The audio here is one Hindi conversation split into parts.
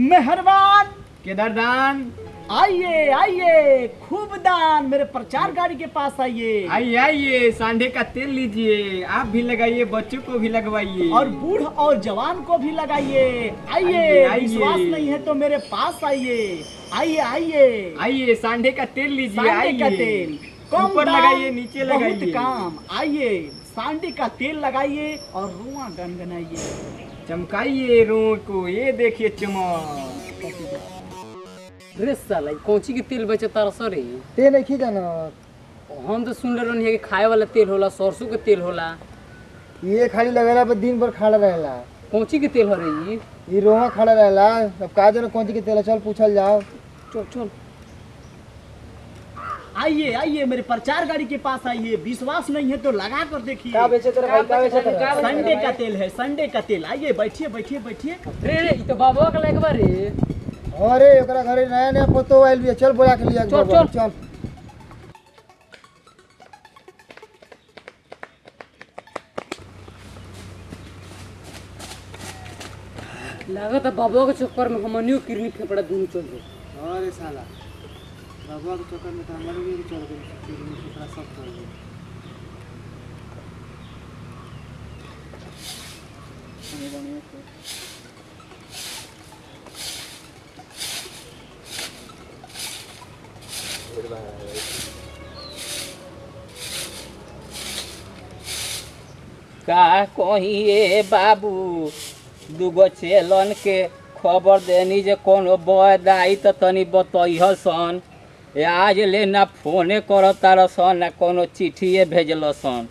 मेहरबान केदारदान, आइए आइए, खूब दान मेरे प्रचार गाड़ी के पास आइए। आइए आइए, सांडे का तेल लीजिए, आप भी लगाइए, बच्चों को भी लगवाइए और बूढ़ और जवान को भी लगाइए। आइए, आइए, आइए। विश्वास नहीं है तो मेरे पास आइए। आइए आइए, आइए, सांडे का तेल लीजिए, सांडे का आइए। तेल कम ऊपर दाम, लगाइए, नीचे बहुत लगाइए। काम। आइए, सांडे का तेल लगाइए और रुआ गनगनाइए। चमकाइए रूह को, ये देखिए चमक। रे साला कौची के तेल बेचता रह रे? ते नहीं जाना। हम तो सुन रहे कि खाए वाला तेल होला, सरसों के तेल होला। ये खाली लगेला पर दिन भर खड़ा रहेला। कौची के तेल हो रे? ये रोहा खड़ा रहेला। अब का जाने कौन सी के तेल है, चल पूछल जाओ। चल चल। आइए आइए, मेरे प्रचार गाड़ी के पास आइए। विश्वास नहीं है तो लगा कर देखिए। का बेचे तेरे भाई, का बेचे तेरे? संडे का तेल है, संडे का तेल। आइए, बैठिए बैठिए बैठिए। रे ई तो बाबा का लगवा रे। अरे ओकरा घरे नया नया फोटो आइल बिया, चल बोला के लिया। चल, चल। चल। लागत है बाबा के चक्कर में हमनियो किरनी फेफड़ा दूर चल गए। अरे साला बाबा के चक्कर में तो हमारे भी चल गए, सब चल गए। का कहिए बाबू, दूगो चेलन के खबर देनी जे कोनो बद आई तो तनी बतैह सन। आज ले ना फोने करता सन, ना कोनो चिट्ठिए भेजल सन।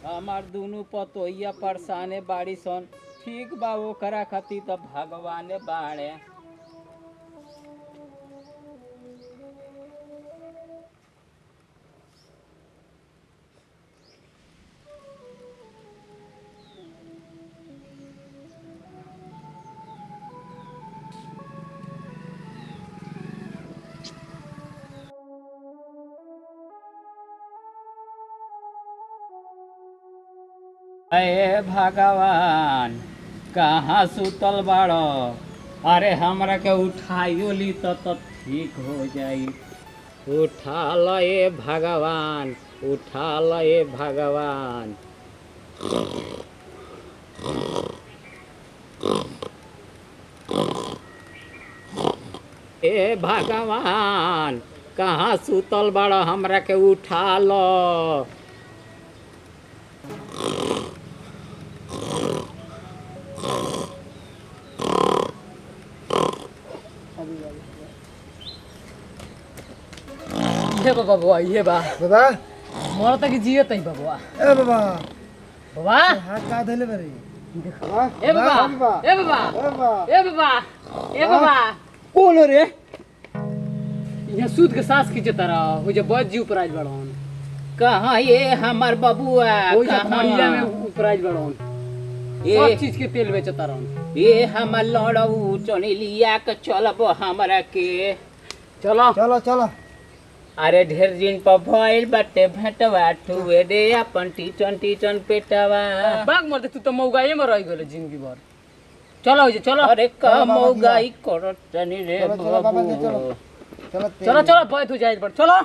हमार दुनू पतोहिया परेशाने बाड़ी सन। ठीक बा, ओकरा खातिर तो भगवाने बाड़े। अरे भगवान, कहाँ सुतल बाड़ो? अरे हमरा के उठाइयो ली तो ठीक हो जाई। उठा ल ए भगवान, उठा ल ए भगवान। ए भगवान, कहाँ सुतल बाड़ो? हमरा के उठा लो। ये बाबा, ये बा बाबा, मोर तक जियत है बाबा। ए बाबा, बाबा हाथ का धइले बरे? ए बाबा, ए बाबा, बाबा, ए बाबा, ए बाबा। कौन रे? यहाँ सूद के सांस खींचता रहा हो, जो बच जी ऊपर आज बढ़ाऊं। कहाँ ये हमार बबुआ? हो जा कहाँ? खड़िया में ऊपर आज बढ़ाऊं। सब चीज के तेल बेचता रहूं। ये हमार लड़ऊ चनी लिया के चलब हमरा के। चलो चलो चलो। अरे ढेर दिन पर भइल बाटे भेटवा, ठुए दे अपन टीचन टीचन पेटवा। बाग मरते तू तो मौगाई में रह गेल जिंदगी भर। चलो जे चलो। अरे का मौगाई करत तनी रे चलो, चलो, बाबा जी, बाबू। चलो। चलो चलो चलो बैठ हो जाए चलो।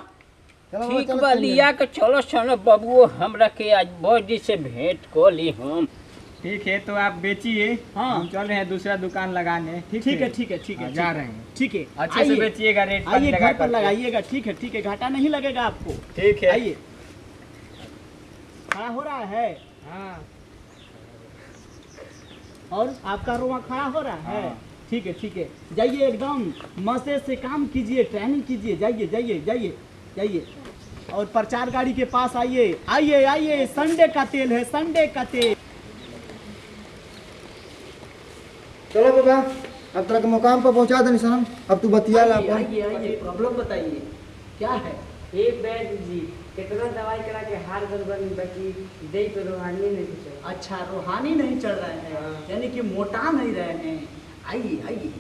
ठीक बा, लिया के चलो सन बबुओ, हमरा के आज बड़ी से भेंट को ली हम। ठीक है, तो आप बेचिए। हाँ। हम चल रहे हैं दूसरा दुकान लगाने। ठीक है ठीक है ठीक है, जा रहे हैं। ठीक है। अच्छे से बेचिएगा, रेट पर आइए, लगा घर पर करके। लगाइएगा। ठीक है ठीक है, घाटा नहीं लगेगा आपको। ठीक है। आइए। खड़ा हो रहा है हाँ। और आपका रोआ खड़ा हो रहा है। हाँ। ठीक है ठीक है, जाइए एकदम मजे से काम कीजिए, ट्रेनिंग कीजिए। जाइए जाइए जाइए जाइए, और प्रचार गाड़ी के पास आइए। आइए आइए, संडे का तेल है, संडे का तेल। चलो बाबा, अब तेरा के मुकाम पर पहुंचा देनी सनम। अब तू बतिया ला अपन। आइए आइए, प्रॉब्लम बताइए क्या है। एक बैग जी कितना दवाई करा के हार गड़बड़ बाकी दे पे रोहानी नहीं चल। अच्छा, रूहानी नहीं चढ़ रहे हैं, यानी कि मोटा नहीं रहे हैं। आइए आइए,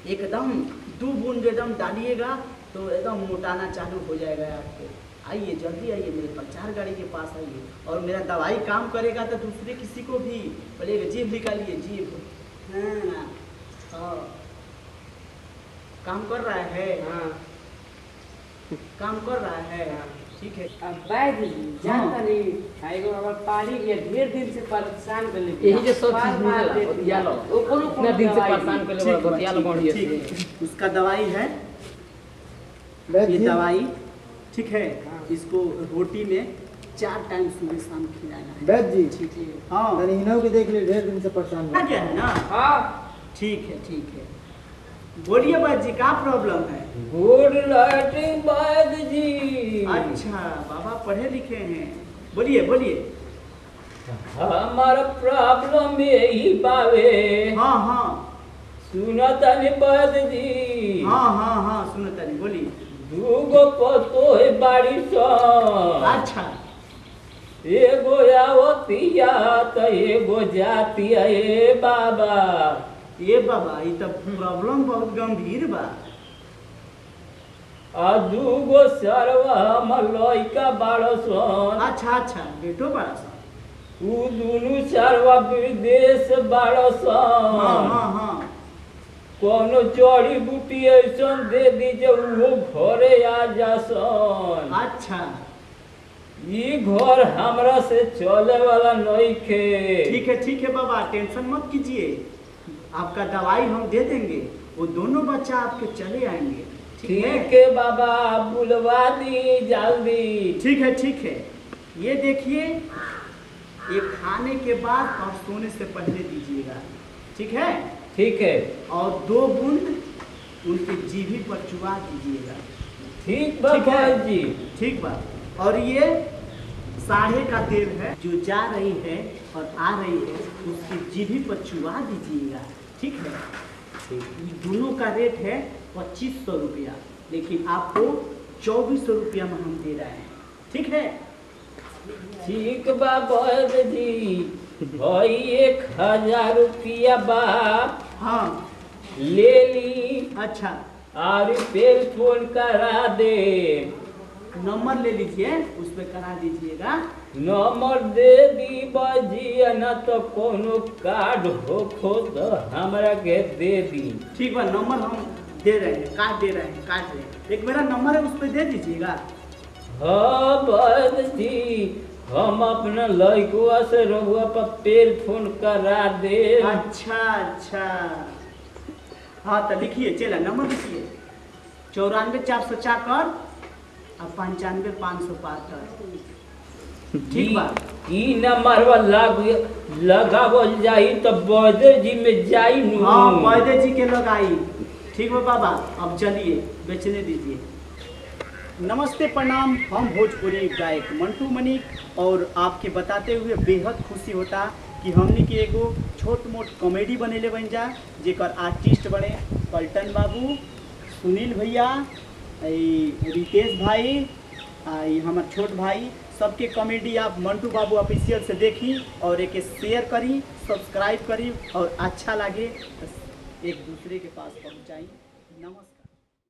एकदम 2 बूंद एकदम डालिएगा तो एकदम मोटाना चालू हो जाएगा आपको। आइए जल्दी आइए, मेरे प्रचार गाड़ी के पास आइए। और मेरा दवाई काम करेगा तो दूसरे किसी को भी बोलेगा। जीभ निकालिए, जीभ। हाँ हाँ, काम कर रहा है। हाँ काम कर रहा है। ठीक है। अब वैद्य जी जानता नहीं आएगो अगर पारी के ढेर दिन से परेशान कर ले। यही जो सब चीज मिलेला बतिया लो। इतना दिन से परेशान कर ले बतिया लो बढ़िया से। ठीक, उसका दवाई है, वैद्य ये जी, दवाई ठीक है। इसको रोटी में 4 टाइम सुबह शाम खिलाना है। वैद्य जी ठीक है। हाँ तनी इन्हों के देख ले, ढेर दिन से परेशान आ है। गया है ना। हाँ ठीक है ठीक है, बोलिए बाबा जी, क्या प्रॉब्लम है? गुड लैट्रिन वैद्य जी। अच्छा, बाबा पढ़े लिखे हैं, बोलिए बोलिए। हमारा प्रॉब्लम यही बावे। हाँ हाँ सुनत नहीं वैद्य जी। हाँ हाँ हाँ, सुनो तनी, बोलिए। दूगो पतो है बाड़ी सन। अच्छा एगो आवतिया त एगो जातिया ए बाबा। ये बाबा, ये तो प्रॉब्लम बहुत गंभीर बा। आ दूगो सरवा हमर लइका बाड़ सन। अच्छा अच्छा, बेटो बड़ा सा। उ दुनु सरवा विदेश बाड़ हाँ सन। हाँ हाँ, कोनो जड़ी बूटी ऐसन दे दीजिए वो घरे आ जासन। अच्छा ई घर हमरा से चले वाला नइखे। ठीक है बाबा, टेंशन मत कीजिए। आपका दवाई हम दे देंगे, वो दोनों बच्चा आपके चले आएंगे। ठीक है ठीक है बाबा, बुलवा दी जल्दी। ठीक है। ये देखिए, ये खाने के बाद और सोने से पहले दीजिएगा। ठीक है। ठीक है। और 2 बूंद उनके जीभी पर चुबा दीजिएगा। ठीक बा ठीक है। भाई जी। ठीक बा। और ये साढ़े का तेल है, जो जा रही है और आ रही है, उसकी जीभी पर चुबा दीजिएगा। ठीक है। ये दोनों का रेट है 2500 रुपया, लेकिन आपको 2400 रुपया में हम दे रहे हैं। ठीक है। ठीक बा वैद्य जी। भाई 1000 रुपया बा, हाँ ले ली अच्छा, और फिर फोन करा दे। नंबर ले लीजिए, उस पर करा दीजिएगा। नंबर दे दी बजिया, न तो कोनो कार्ड हो खुद हमरा के दे दी। ठीक बा, नंबर हम दे रहे हैं, काट दे रहे हैं, काट रहे हैं। एक मेरा नंबर है, उस पर दे दीजिएगा। हाँ वैद्य जी, हम अपना लड़कुआ से रहुआ पर पेड़ फोन करा दे। अच्छा, हाँ तो लिखिए, चला नंबर लिखिए। 94 404 और 95 505। ठीक बा। ई नंबर लगावल जाई तो वैद्य जी में जाई नु। हाँ, वैद्य जी के लोग आई। ठीक बा बाबा, अब चलिए बेचने दीजिए। नमस्ते प्रणाम, हम भोजपुरी गायक मंटू मनिक, और आपके बताते हुए बेहद खुशी होता कि हमने के एगो छोट मोट कॉमेडी बनेले बन जा, जेकर आर्टिस्ट बने पलटन बाबू, सुनील भैया, रितेश भाई, हमार छोट भाई, सबके कॉमेडी आप मंटू बाबू ऑफिशियल से देखी और एक शेयर करी, सब्सक्राइब करी, और अच्छा लगे तो एक दूसरे के पास पहुँचाई। नमस्कार।